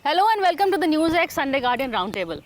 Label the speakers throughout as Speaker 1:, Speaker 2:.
Speaker 1: Hello and welcome to the NewsX Sunday Guardian Roundtable.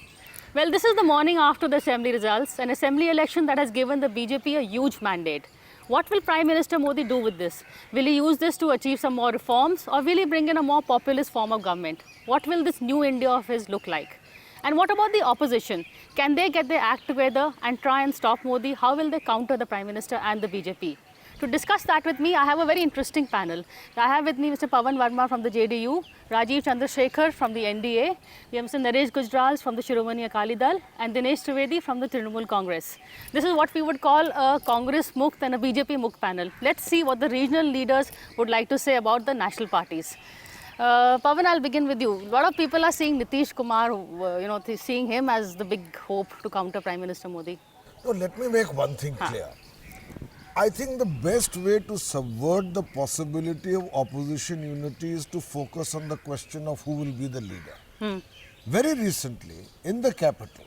Speaker 1: Well, this is the morning after the assembly results, an assembly election that has given the BJP a huge mandate. What will Prime Minister Modi do with this? Will he use this to achieve some more reforms, or will he bring in a more populist form of government? What will this new India of his look like? And what about the opposition? Can they get their act together and try and stop Modi? How will they counter the Prime Minister and the BJP? To discuss that with me, I have a very interesting panel. I have with me Mr. Pavan Varma from the JDU, Rajeev Chandrasekhar from the NDA, we have Mr. Naresh Gujral from the Shiromani Akali Dal, and Dinesh Trivedi from the Trinamool Congress. This is what we would call a Congress mukt and a BJP mukt panel. Let's see what the regional leaders would like to say about the national parties. Pavan, I'll begin with you. A lot of people are seeing Nitish Kumar, seeing him as the big hope to counter Prime Minister Modi.
Speaker 2: No, let me make one thing clear. I think the best way to subvert the possibility of opposition unity is to focus on the question of who will be the leader. Very recently, in the capital,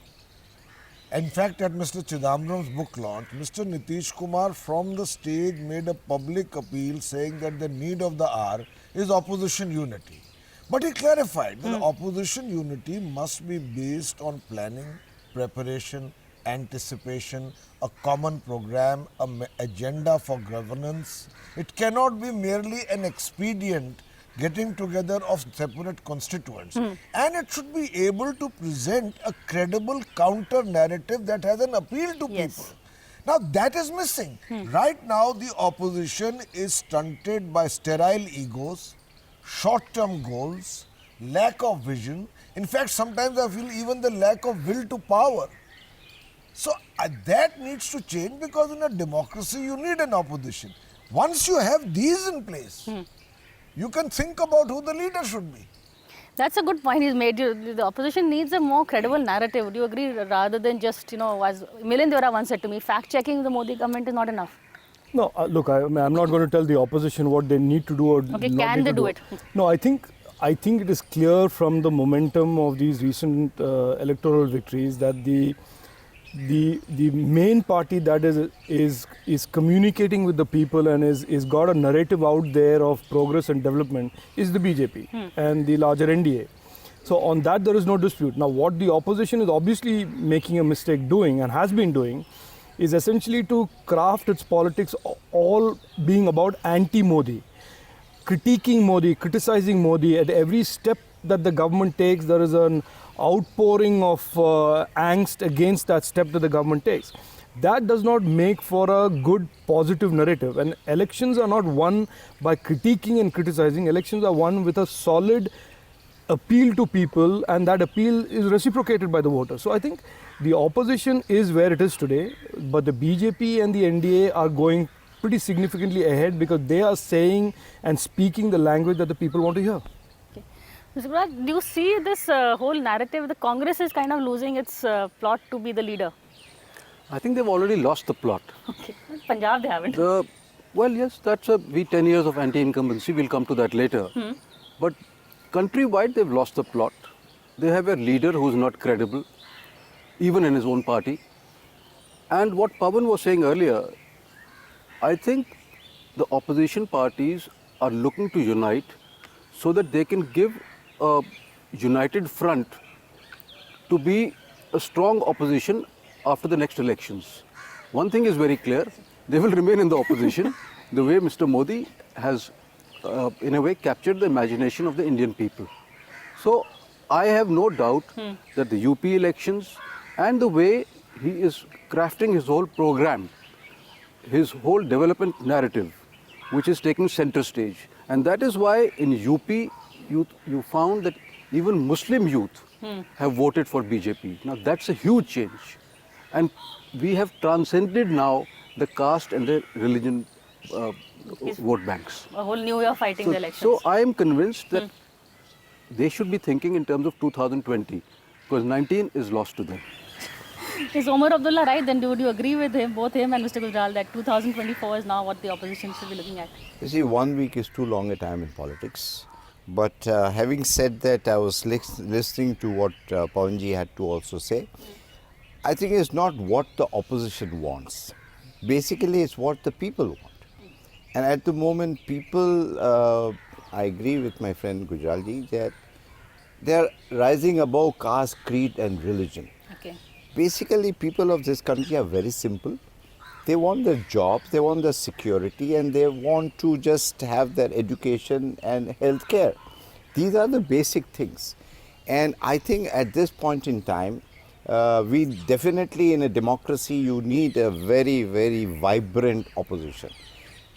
Speaker 2: in fact at Mr. Chidambaram's book launch, Mr. Nitish Kumar from the stage made a public appeal saying that the need of the hour is opposition unity. But he clarified that opposition unity must be based on planning, preparation, anticipation, a common program, an agenda for governance. It cannot be merely an expedient getting together of separate constituents. And it should be able to present a credible counter narrative that has an appeal to people. Now that is missing. Right now the opposition is stunted by sterile egos, short-term goals, lack of vision. In fact, sometimes I feel even the lack of will to power. So that needs to change, because in a democracy you need an opposition. Once you have these in place, you can think about who the leader should be.
Speaker 1: That's a good point he's made. The opposition needs a more credible narrative. Would you agree? Rather than just, as Milind Deora once said to me, fact-checking the Modi government is not enough.
Speaker 3: No, look, I'm not going to tell the opposition what they need to do or not
Speaker 1: can they do it?
Speaker 3: No, I think it is clear from the momentum of these recent electoral victories that the main party that is communicating with the people and is got a narrative out there of progress and development is the BJP and the larger NDA. So on that there is no dispute. Now what the opposition is obviously making a mistake doing and has been doing is essentially to craft its politics all being about anti-Modi, critiquing Modi, criticizing Modi. At every step that the government takes, there is an outpouring of angst against that step that the government takes. That does not make for a good positive narrative. And elections are not won by critiquing and criticizing. Elections are won with a solid appeal to people, and that appeal is reciprocated by the voters. So I think the opposition is where it is today, but the BJP and the NDA are going pretty significantly ahead because they are saying and speaking the language that the people want to hear.
Speaker 1: Mr. Gujral, do you see this whole narrative? The Congress is kind of losing its plot to be the leader.
Speaker 4: I think they've already lost the plot.
Speaker 1: Okay, Punjab they haven't.
Speaker 4: Well, yes, that's 10 years of anti-incumbency. We'll come to that later. But countrywide, they've lost the plot. They have a leader who's not credible, even in his own party. And what Pavan was saying earlier, I think the opposition parties are looking to unite so that they can give a united front to be a strong opposition after the next elections. One thing is very clear, they will remain in the opposition the way Mr. Modi has, in a way, captured the imagination of the Indian people. So I have no doubt that the UP elections and the way he is crafting his whole program, his whole development narrative, which is taking center stage. And that is why in UP, you found that even Muslim youth have voted for BJP. Now that's a huge change. And we have transcended now the caste and the religion vote banks.
Speaker 1: A whole new way of fighting the elections.
Speaker 4: So I am convinced that they should be thinking in terms of 2020, because 19 is lost to them.
Speaker 1: Is Omar Abdullah right? Then would you agree with him, both him and Mr. Gujral, that 2024 is now what the opposition should be looking at?
Speaker 5: You see, 1 week is too long a time in politics. But having said that, I was listening to what Pavanji had to also say. I think it's not what the opposition wants. Basically, it's what the people want. And at the moment, people, I agree with my friend Gujralji that They are rising above caste, creed and religion.
Speaker 1: Okay.
Speaker 5: Basically, people of this country are very simple. They want their jobs, they want their security, and they want to just have their education and health care. These are the basic things. And I think at this point in time, we definitely, in a democracy, you need a very, very vibrant opposition.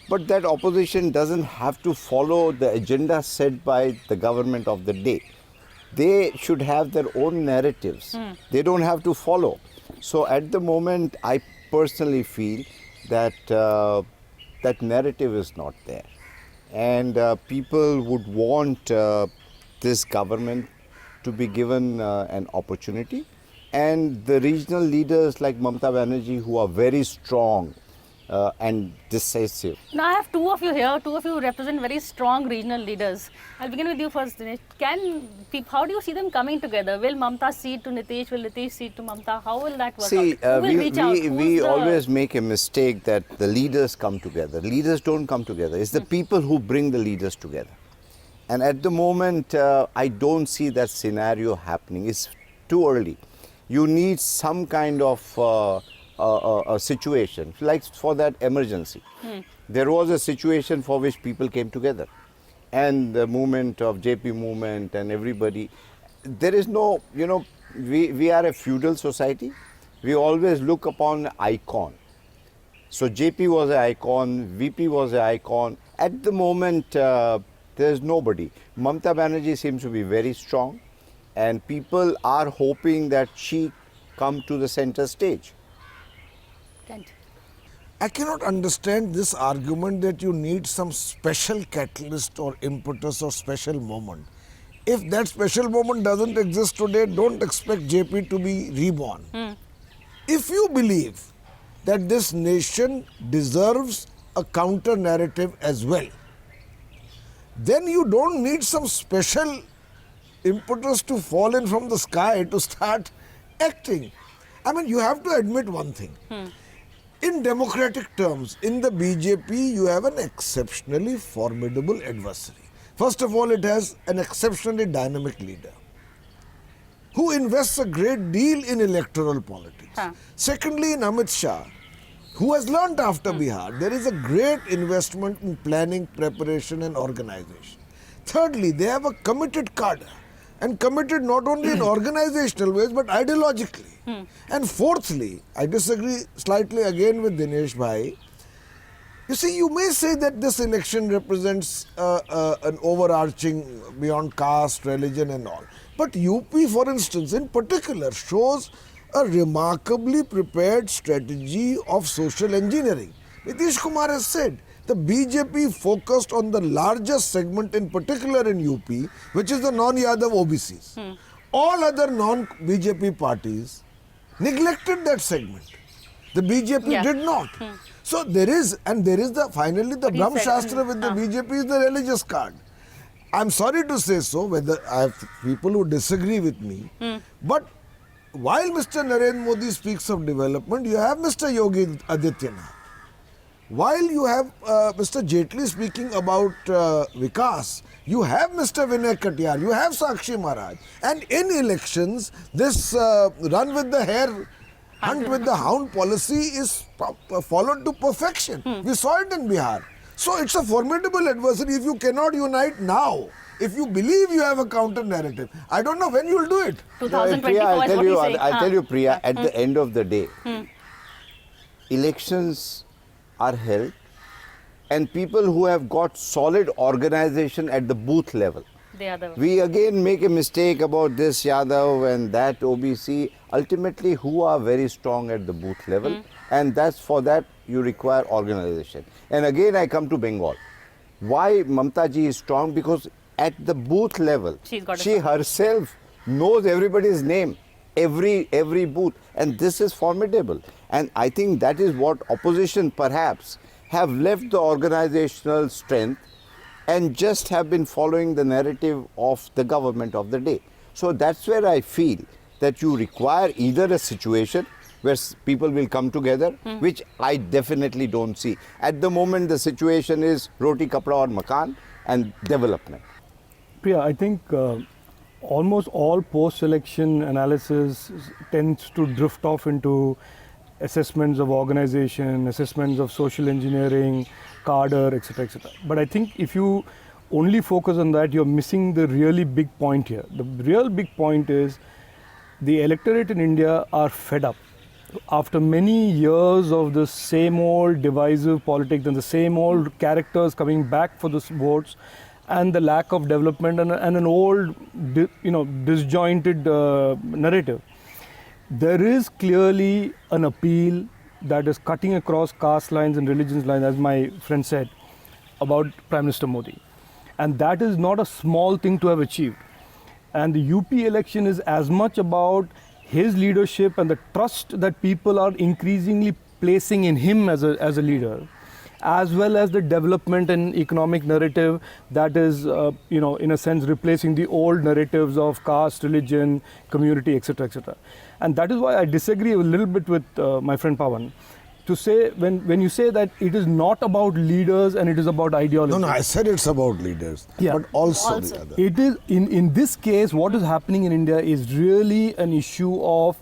Speaker 5: But that opposition doesn't have to follow the agenda set by the government of the day. They should have their own narratives. They don't have to follow. So at the moment, I personally feel that that narrative is not there. And people would want this government to be given an opportunity. And the regional leaders like Mamata Banerjee, who are very strong and decisive.
Speaker 1: Now I have two of you here. Two of you represent very strong regional leaders. I'll begin with you first, Dinesh. How do you see them coming together? Will Mamata cede to Nitish? Will Nitish cede to Mamata? How will that work
Speaker 5: See,
Speaker 1: out? Who will reach out?
Speaker 5: we always make a mistake that the leaders come together. Leaders don't come together. It's the people who bring the leaders together. And at the moment, I don't see that scenario happening. It's too early. You need some kind of a situation, like for that emergency. There was a situation for which people came together. And the movement of JP movement and everybody, there is no, we are a feudal society. We always look upon icon. So JP was an icon, VP was an icon. At the moment, there is nobody. Mamata Banerjee seems to be very strong, and people are hoping that she come to the center stage.
Speaker 2: I cannot understand this argument that you need some special catalyst or impetus or special moment. If that special moment doesn't exist today, don't expect JP to be reborn. If you believe that this nation deserves a counter narrative as well, then you don't need some special impetus to fall in from the sky to start acting. I mean, you have to admit one thing. In democratic terms, in the BJP, you have an exceptionally formidable adversary. First of all, it has an exceptionally dynamic leader who invests a great deal in electoral politics. Secondly, in Amit Shah, who has learnt after Bihar, there is a great investment in planning, preparation and organization. Thirdly, they have a committed cadre, and committed not only in organizational ways but ideologically. And fourthly, I disagree slightly again with Dinesh Bhai. You see, you may say that this election represents an overarching beyond caste, religion and all. But UP, for instance, in particular, shows a remarkably prepared strategy of social engineering. Nitish Kumar has said, the BJP focused on the largest segment in particular in UP, which is the non-Yadav OBCs. All other non-BJP parties neglected that segment. The BJP did not. So there is, finally the Brahm Shastra with the BJP is the religious card. I'm sorry to say so, whether I have people who disagree with me, but while Mr. Narendra Modi speaks of development, you have Mr. Yogi Adityanath. While you have Mr. Jaitley speaking about Vikas, you have Mr. Vinay Katiyar, you have Sakshi Maharaj. And in elections, this run with the hare, hunt with the hound policy is followed to perfection. We saw it in Bihar. So it's a formidable adversary if you cannot unite now. If you believe you have a counter narrative, I don't know when you will do it.
Speaker 1: 2024
Speaker 5: Priya,
Speaker 1: I'll
Speaker 5: tell you, Priya, at the end of the day, elections are held, and people who have got solid organization at the booth level. We again make a mistake about this Yadav and that OBC, ultimately who are very strong at the booth level, and that's for that you require organization. And again I come to Bengal. Why Mamata ji is strong? Because at the booth level, she herself knows everybody's name, every booth, and this is formidable. And I think that is what opposition perhaps have left the organizational strength and just have been following the narrative of the government of the day. So that's where I feel that you require either a situation where people will come together, which I definitely don't see. At the moment, the situation is roti, kapda or makan and development.
Speaker 3: Priya, I think almost all post-election analysis tends to drift off into assessments of organization, assessments of social engineering, cadre, etc., etc. But I think if you only focus on that, you're missing the really big point here. The real big point is the electorate in India are fed up. After many years of the same old divisive politics and the same old characters coming back for the votes, and the lack of development and an old, disjointed narrative, there is clearly an appeal that is cutting across caste lines and religions lines, as my friend said, about Prime Minister Modi. And that is not a small thing to have achieved. And the UP election is as much about his leadership and the trust that people are increasingly placing in him as a leader, as well as the development and economic narrative that is, in a sense, replacing the old narratives of caste, religion, community, etc., etc. And that is why I disagree a little bit with my friend Pavan, to say, when you say that it is not about leaders and it is about ideology.
Speaker 2: No, I said it's about leaders,
Speaker 3: Yeah.
Speaker 2: but also the other.
Speaker 3: It is, in this case, what is happening in India is really an issue of,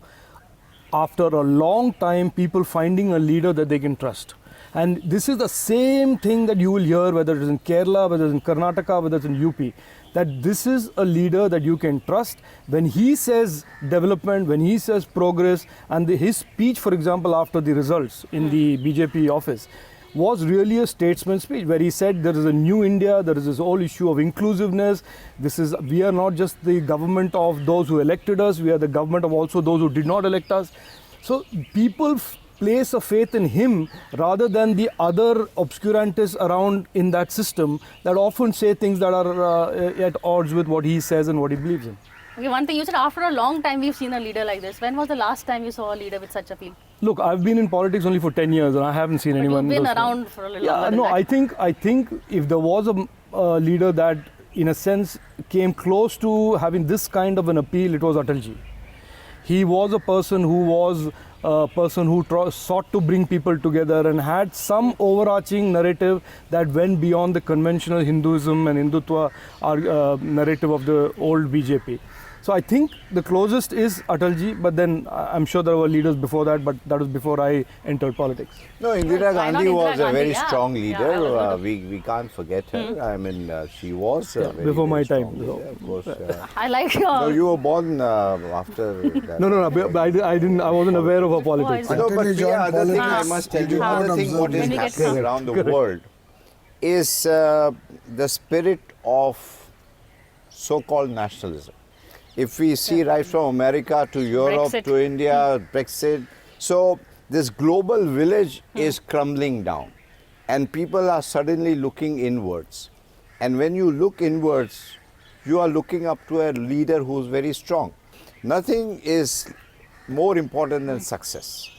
Speaker 3: after a long time, people finding a leader that they can trust. And this is the same thing that you will hear, whether it is in Kerala, whether it's in Karnataka, whether it's in UP, that this is a leader that you can trust. When he says development, when he says progress, and his speech, for example, after the results in the BJP office, was really a statesman speech where he said there is a new India, there is this whole issue of inclusiveness. We are not just the government of those who elected us, we are the government of also those who did not elect us. So people place a faith in him rather than the other obscurantists around in that system that often say things that are at odds with what he says and what he believes in.
Speaker 1: Okay, one thing you said, after a long time we've seen a leader like this. When was the last time you saw a leader with such appeal?
Speaker 3: Look, I've been in politics only for 10 years and I haven't seen anyone.
Speaker 1: You've been around for a little
Speaker 3: Yeah,
Speaker 1: longer than
Speaker 3: no,
Speaker 1: that.
Speaker 3: I think if there was a leader that, in a sense, came close to having this kind of an appeal, it was Atalji. He was a person who sought to bring people together and had some overarching narrative that went beyond the conventional Hinduism and Hindutva narrative of the old BJP. So I think the closest is Atalji, but then I'm sure there were leaders before that, but that was before I entered politics.
Speaker 5: No, Indira
Speaker 1: Why not
Speaker 5: Gandhi
Speaker 1: Indira
Speaker 5: was a
Speaker 1: Gandhi?
Speaker 5: very
Speaker 1: Yeah.
Speaker 5: strong
Speaker 1: Yeah,
Speaker 5: leader.
Speaker 1: I was
Speaker 5: We can't forget her. I mean, she was a very,
Speaker 3: before my
Speaker 5: very
Speaker 3: time,
Speaker 5: strong
Speaker 3: so.
Speaker 5: leader, of course.
Speaker 1: I like
Speaker 5: No,
Speaker 1: your...
Speaker 5: you were born after that.
Speaker 3: No, but I didn't. I wasn't aware of her politics.
Speaker 1: Oh,
Speaker 5: No, but
Speaker 2: Until he
Speaker 5: Priya,
Speaker 2: joined
Speaker 5: other thing I
Speaker 2: politics,
Speaker 5: must
Speaker 2: he
Speaker 5: tell you,
Speaker 2: did not
Speaker 5: other thing
Speaker 2: observe
Speaker 5: what is
Speaker 1: When you get
Speaker 5: happening
Speaker 1: some-
Speaker 5: around the world is the spirit of so-called nationalism. If we see right from America to Europe
Speaker 1: Brexit.
Speaker 5: to India, Brexit, so this global village is crumbling down and people are suddenly looking inwards. And when you look inwards, you are looking up to a leader who's very strong. Nothing is more important than success.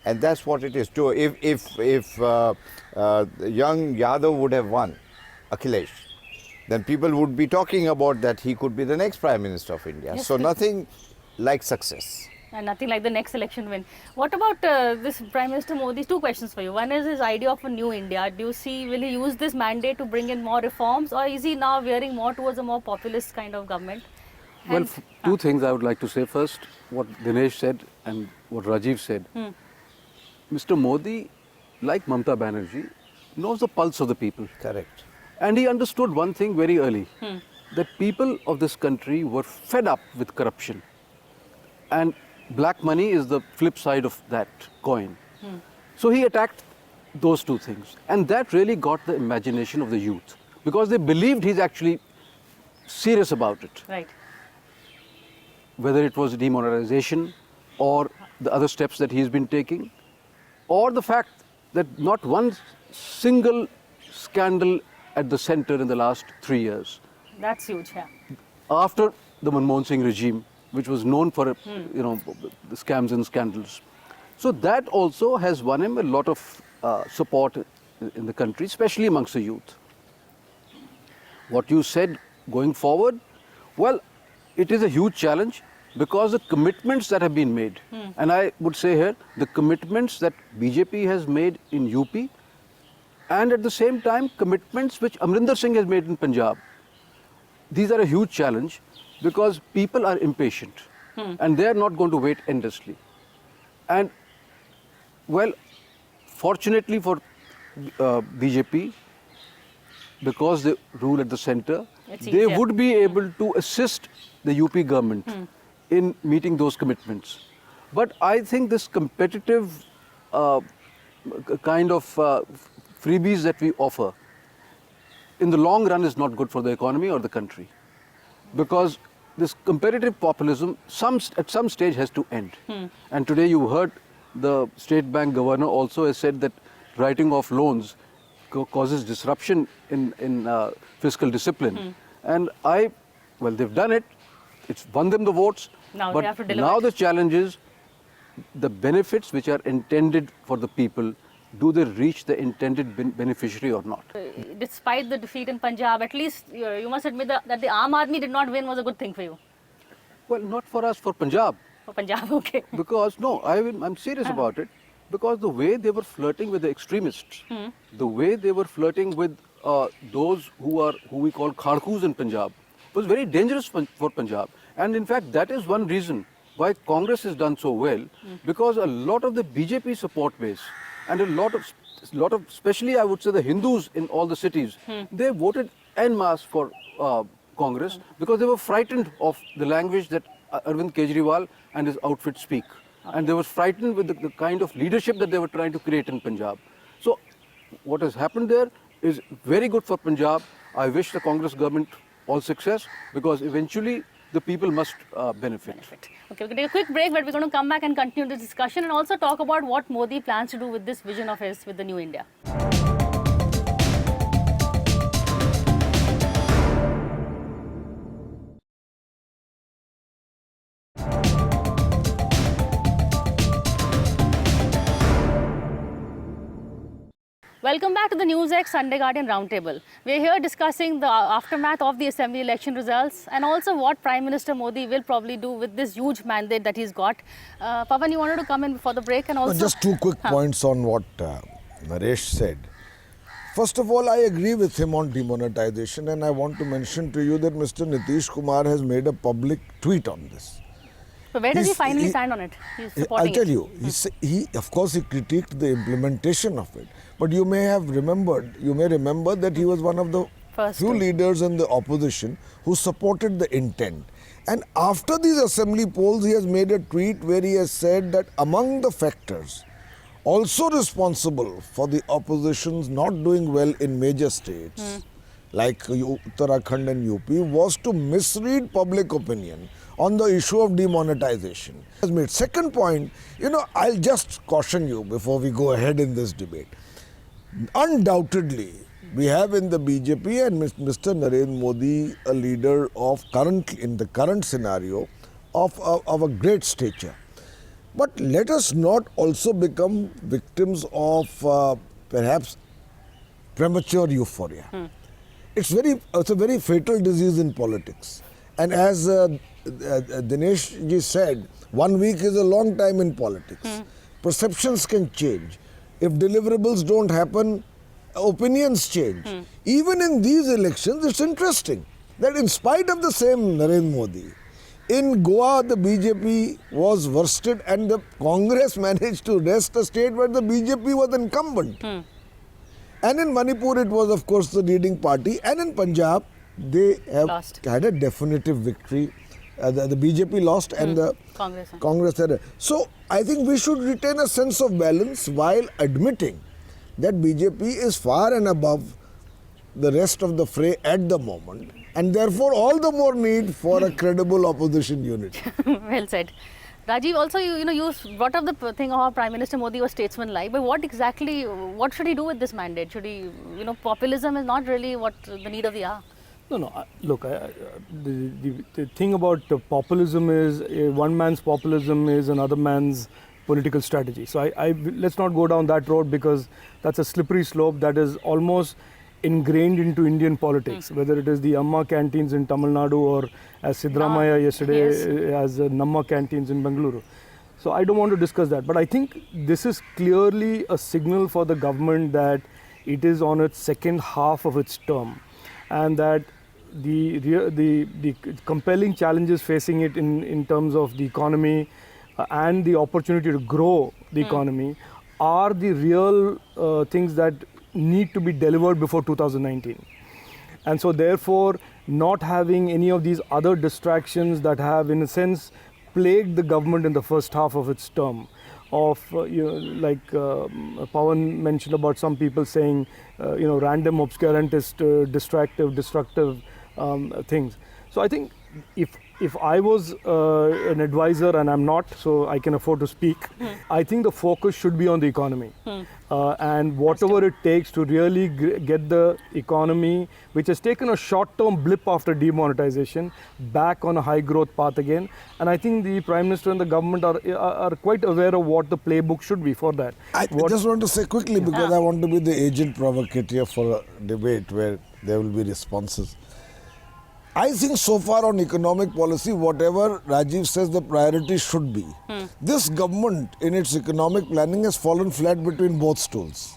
Speaker 5: And that's what it is too. If young Yadav would have won, Akhilesh, then people would be talking about that he could be the next Prime Minister of India.
Speaker 1: Yes,
Speaker 5: So
Speaker 1: sir.
Speaker 5: nothing like success.
Speaker 1: And nothing like the next election win. What about this Prime Minister Modi? Two questions for you. One is his idea of a new India. Do you see, will he use this mandate to bring in more reforms, or is he now veering more towards a more populist kind of government?
Speaker 4: Well,
Speaker 1: And-
Speaker 4: two things I would like to say. First, what Dinesh said and what Rajeev said. Mr. Modi, like Mamata Banerjee, knows the pulse of the people.
Speaker 5: Correct.
Speaker 4: And he understood one thing very early, that people of this country were fed up with corruption. And black money is the flip side of that coin. So he attacked those two things. And that really got the imagination of the youth, because they believed he's actually serious about it.
Speaker 1: Right.
Speaker 4: Whether it was demonetization or the other steps that he's been taking, or the fact that not one single scandal at the center in the last 3 years.
Speaker 1: That's huge, yeah.
Speaker 4: After the Manmohan Singh regime, which was known for, the scams and scandals. So that also has won him a lot of support in the country, especially amongst the youth. What you said going forward, well, it is a huge challenge because the commitments that have been made, and I would say here, the commitments that BJP has made in UP, and at the same time, commitments which Amrinder Singh has made in Punjab. These are a huge challenge, because people are impatient and they are not going to wait endlessly. And well, fortunately for BJP, because they rule at the center,
Speaker 1: It's
Speaker 4: they
Speaker 1: easier.
Speaker 4: would be able to assist the UP government in meeting those commitments. But I think this competitive kind of freebies that we offer, in the long run is not good for the economy or the country. Because this competitive populism at some stage has to end. And today you heard the State Bank governor also has said that writing off loans causes disruption in fiscal discipline. And they've done it. It's won them the votes.
Speaker 1: Now
Speaker 4: but
Speaker 1: they have to deliver
Speaker 4: now
Speaker 1: it.
Speaker 4: the challenge is the benefits which are intended for the people, do they reach the intended beneficiary or not?
Speaker 1: Despite the defeat in Punjab, at least you must admit that the Aam Aadmi did not win was a good thing for you.
Speaker 4: Well, not for us, for Punjab.
Speaker 1: For Punjab, okay.
Speaker 4: Because, no, I'm serious about it. Because the way they were flirting with the extremists, the way they were flirting with those who we call Khadkus in Punjab, was very dangerous for Punjab. And in fact, that is one reason why Congress has done so well, because a lot of the BJP support base and a lot of, especially I would say the Hindus in all the cities, they voted en masse for Congress because they were frightened of the language that Arvind Kejriwal and his outfit speak. And they were frightened with the kind of leadership that they were trying to create in Punjab. So what has happened there is very good for Punjab. I wish the Congress government all success, because eventually the people must benefit.
Speaker 1: Okay, we're going to take a quick break, but we're going to come back and continue this discussion and also talk about what Modi plans to do with this vision of his with the new India. Welcome back to the NewsX Sunday Guardian Roundtable. We are here discussing the aftermath of the assembly election results and also what Prime Minister Modi will probably do with this huge mandate that he's got. Pavan, you wanted to come in before the break and also...
Speaker 2: Just two quick points on what Naresh said. First of all, I agree with him on demonetization, and I want to mention to you that Mr. Nitish Kumar has made a public tweet on this.
Speaker 1: So where does he finally stand on it? He's supporting
Speaker 2: I'll tell you, he of course he critiqued the implementation of it, but you may remember that he was one of the few leaders in the opposition who supported the intent. And after these assembly polls, he has made a tweet where he has said that among the factors also responsible for the opposition's not doing well in major states like Uttarakhand and UP was to misread public opinion on the issue of demonetization. Second point, I'll just caution you before we go ahead in this debate. Undoubtedly, we have in the BJP and Mr. Narendra Modi a leader in the current scenario of a great stature. But let us not also become victims of perhaps premature euphoria. It's a very fatal disease in politics. And as Dinesh ji said, 1 week is a long time in politics. Perceptions can change. If deliverables don't happen, opinions change. Even in these elections, it's interesting that in spite of the same Narendra Modi, in Goa, the BJP was worsted and the Congress managed to wrest a state where the BJP was incumbent. And in Manipur, it was, of course, the leading party. And in Punjab, they have had a definitive victory. The BJP lost and the Congress had. So, I think we should retain a sense of balance while admitting that BJP is far and above the rest of the fray at the moment. And therefore, all the more need for a credible opposition unit.
Speaker 1: Well said. Rajeev, also you brought up the thing of how Prime Minister Modi was statesman-like, but what should he do with this mandate? Should he, populism is not really what the need of the hour.
Speaker 3: No. Look, the thing about populism is one man's populism is another man's political strategy. So let's not go down that road, because that's a slippery slope that is almost ingrained into Indian politics, whether it is the Amma canteens in Tamil Nadu or as Sidramaya yesterday as Namma canteens in Bengaluru. So I don't want to discuss that, but I think this is clearly a signal for the government that it is on its second half of its term, and that the compelling challenges facing it in terms of the economy and the opportunity to grow the economy are the real things that need to be delivered before 2019. And so therefore, not having any of these other distractions that have, in a sense, plagued the government in the first half of its term, of like Pavan mentioned about some people saying random obscurantist destructive things. So I think if I was an advisor, and I'm not, so I can afford to speak, I think the focus should be on the economy. And whatever it takes to really get the economy, which has taken a short-term blip after demonetization, back on a high growth path again. And I think the Prime Minister and the government are quite aware of what the playbook should be for that.
Speaker 2: I just want to say quickly, because I want to be the agent provocateur for a debate where there will be responses. I think so far on economic policy, whatever Rajeev says the priority should be, this government in its economic planning has fallen flat between both stools.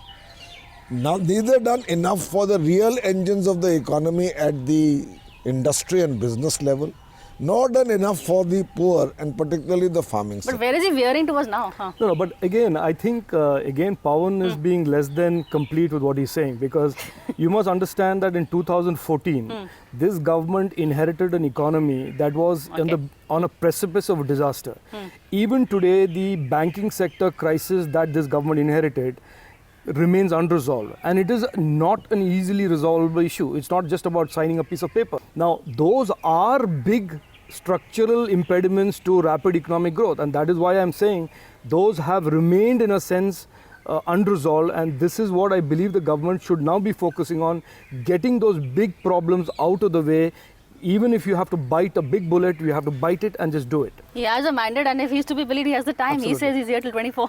Speaker 2: Now, neither done enough for the real engines of the economy at the industry and business level, nor done enough for the poor and particularly the farming sector.
Speaker 1: But where is he veering towards now?
Speaker 3: No, but again, I think, Pawan is being less than complete with what he's saying, because you must understand that in 2014, this government inherited an economy that was on a precipice of disaster. Even today, the banking sector crisis that this government inherited remains unresolved, and it is not an easily resolvable issue. It's not just about signing a piece of paper. Now, those are big structural impediments to rapid economic growth, and that is why I'm saying those have remained in a sense unresolved, and this is what I believe the government should now be focusing on, getting those big problems out of the way. Even if you have to bite a big bullet, you have to bite it and just do it.
Speaker 1: He has a mandate, and if he's to be believed, he has the time.
Speaker 3: Absolutely.
Speaker 1: He says he's here till 24.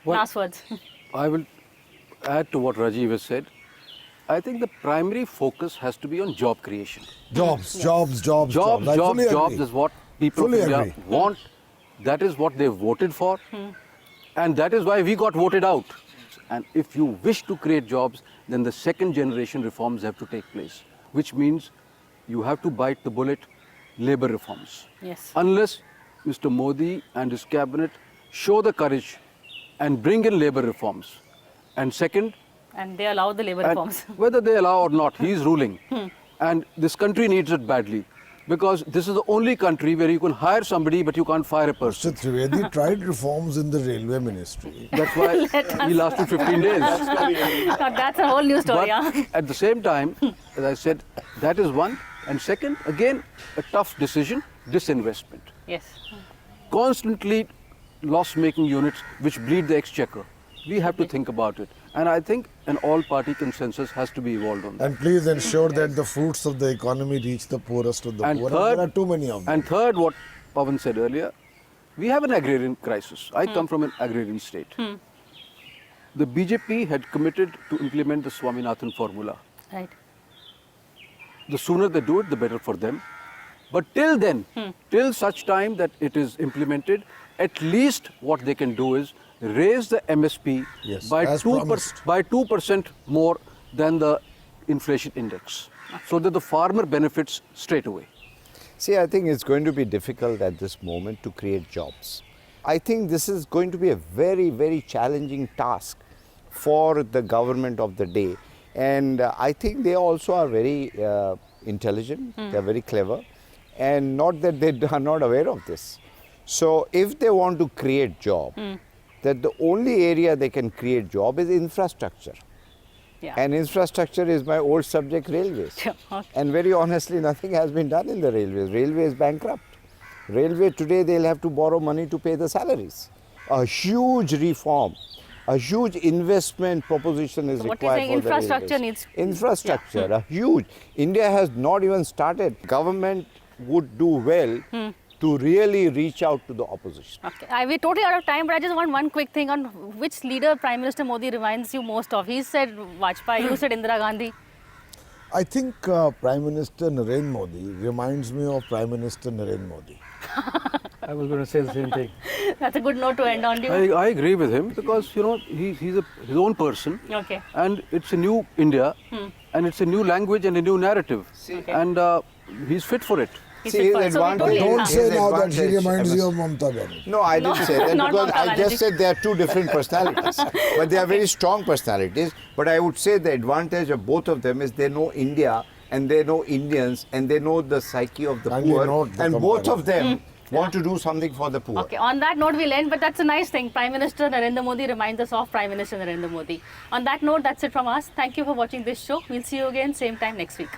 Speaker 4: Well,
Speaker 1: Last words.
Speaker 4: I will add to what Rajeev has said. I think the primary focus has to be on job creation.
Speaker 2: Jobs
Speaker 4: Jobs is what people of India want. That is what they voted for. And that is why we got voted out. And if you wish to create jobs, then the second generation reforms have to take place, which means you have to bite the bullet, labor reforms.
Speaker 1: Yes.
Speaker 4: Unless Mr. Modi and his cabinet show the courage and bring in labor reforms. And second,
Speaker 1: And they allow the labor reforms.
Speaker 4: whether they allow or not, he is ruling. And this country needs it badly, because this is the only country where you can hire somebody but you can't fire a person.
Speaker 2: Mr. Trivedi tried reforms in the railway ministry.
Speaker 4: That's why he lasted 15 days.
Speaker 1: That's a whole new story.
Speaker 4: But at the same time, as I said, that is one. And second, again, a tough decision, disinvestment.
Speaker 1: Yes.
Speaker 4: Constantly loss-making units which bleed the exchequer. We have to think about it. And I think an all-party consensus has to be evolved on that.
Speaker 2: And please ensure that the fruits of the economy reach the poorest of the
Speaker 4: And
Speaker 2: poor.
Speaker 4: third-
Speaker 2: There are too many of them.
Speaker 4: And third, what Pavan said earlier, we have an agrarian crisis. I come from an agrarian state. The BJP had committed to implement the Swaminathan formula.
Speaker 1: Right.
Speaker 4: The sooner they do it, the better for them. But till then, till such time that it is implemented, at least what they can do is raise the MSP
Speaker 2: Yes,
Speaker 4: by
Speaker 2: as
Speaker 4: 2% more than the inflation index, so that the farmer benefits straight away.
Speaker 5: See, I think it's going to be difficult at this moment to create jobs. I think this is going to be a very, very challenging task for the government of the day. And I think they also are very intelligent, they're very clever, and not that they are not aware of this. So if they want to create job, that the only area they can create job is infrastructure.
Speaker 1: Yeah.
Speaker 5: And infrastructure is my old subject, railways.
Speaker 1: Sure, okay.
Speaker 5: And very honestly, nothing has been done in the railways. Railway is bankrupt. Railway today, they'll have to borrow money to pay the salaries. A huge reform, a huge investment proposition is
Speaker 1: So what you're
Speaker 5: required
Speaker 1: saying,
Speaker 5: for the
Speaker 1: infrastructure
Speaker 5: railways.
Speaker 1: needs-
Speaker 5: Infrastructure, a huge. India has not even started. Government would do well to really reach out to the opposition.
Speaker 1: Okay. We're totally out of time, but I just want one quick thing on which leader Prime Minister Modi reminds you most of. He said Vajpayee, you said Indira Gandhi.
Speaker 2: I think Prime Minister Narendra Modi reminds me of Prime Minister Narendra Modi.
Speaker 3: I was going to say the same thing.
Speaker 1: That's a good note to end on.
Speaker 4: I agree with him because he's his own person,
Speaker 1: Okay.
Speaker 4: and it's a new India, and it's a new language and a new narrative, and he's fit for it.
Speaker 1: He's
Speaker 5: See,
Speaker 1: fit for it. So we
Speaker 5: advantage-
Speaker 1: totally-
Speaker 2: Don't say
Speaker 5: His
Speaker 2: now that she
Speaker 5: advantage,
Speaker 2: reminds
Speaker 5: I
Speaker 2: you
Speaker 5: was-
Speaker 2: of Mamata Banerjee.
Speaker 5: No, I didn't say that
Speaker 1: not
Speaker 5: because
Speaker 1: Mamata
Speaker 5: I
Speaker 1: Banerjee.
Speaker 5: just said they are two different personalities. But they are very strong personalities. But I would say the advantage of both of them is they know India and they know Indians and they know the psyche of the
Speaker 2: Kindly
Speaker 5: poor.
Speaker 2: note the
Speaker 5: And both of
Speaker 2: comparison.
Speaker 5: them want to do something for the poor.
Speaker 1: Okay, on that note we'll end, but that's a nice thing. Prime Minister Narendra Modi reminds us of Prime Minister Narendra Modi. On that note, that's it from us. Thank you for watching this show. We'll see you again same time next week.